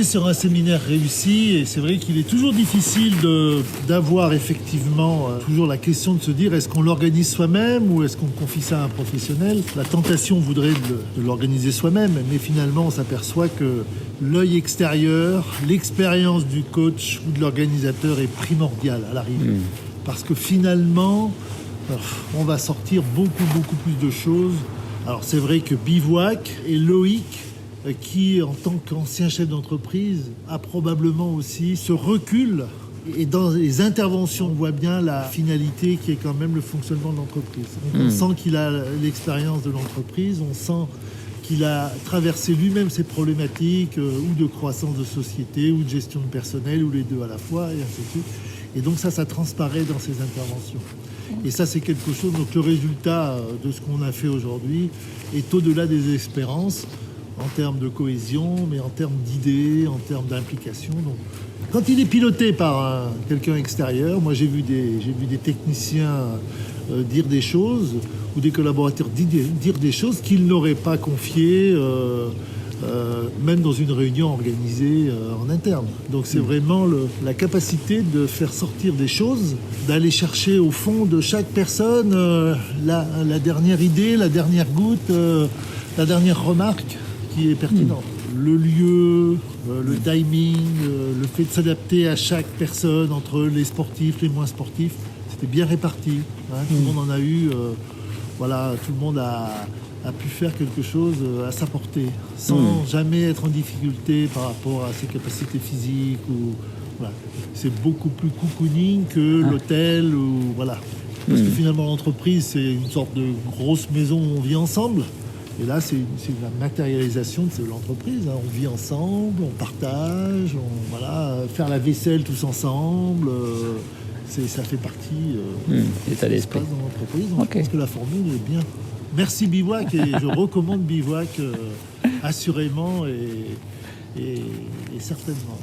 est sur un séminaire réussi et c'est vrai qu'il est toujours difficile d'avoir effectivement toujours la question de se dire est-ce qu'on l'organise soi-même ou est-ce qu'on confie ça à un professionnel. La tentation voudrait de l'organiser soi-même, mais finalement on s'aperçoit que l'œil extérieur, l'expérience du coach ou de l'organisateur est primordiale à l'arrivée. Parce que finalement, on va sortir beaucoup plus de choses. Alors c'est vrai que Bivouac et Loïc, qui en tant qu'ancien chef d'entreprise, a probablement aussi ce recul. Et dans les interventions, on voit bien la finalité qui est quand même le fonctionnement de l'entreprise. On sent qu'il a l'expérience de l'entreprise, on sent qu'il a traversé lui-même ses problématiques ou de croissance de société ou de gestion de personnel ou les deux à la fois et ainsi de suite. Et donc ça transparaît dans ses interventions. Et ça, c'est quelque chose. Donc le résultat de ce qu'on a fait aujourd'hui est au-delà des espérances en termes de cohésion, mais en termes d'idées, en termes d'implication. Donc, quand il est piloté par quelqu'un extérieur, moi j'ai vu des techniciens dire des choses ou des collaborateurs dire des choses qu'ils n'auraient pas confiées, même dans une réunion organisée en interne. Donc c'est vraiment la capacité de faire sortir des choses, d'aller chercher au fond de chaque personne la dernière idée, la dernière goutte, la dernière remarque qui est pertinente. Le lieu, le timing, le fait de s'adapter à chaque personne, entre les sportifs, les moins sportifs, c'était bien réparti. Tout le monde en a eu. Voilà, tout le monde a pu faire quelque chose à sa portée, sans jamais être en difficulté par rapport à ses capacités physiques. Voilà. C'est beaucoup plus cocooning que l'hôtel. Voilà. Parce que finalement, l'entreprise, c'est une sorte de grosse maison où on vit ensemble. Et là, c'est la matérialisation de l'entreprise. On vit ensemble, on partage, faire la vaisselle tous ensemble. Ça fait partie l'état d'esprit dans l'entreprise. Donc je pense que la formule est bien. Merci Bivouac et je recommande Bivouac assurément et certainement.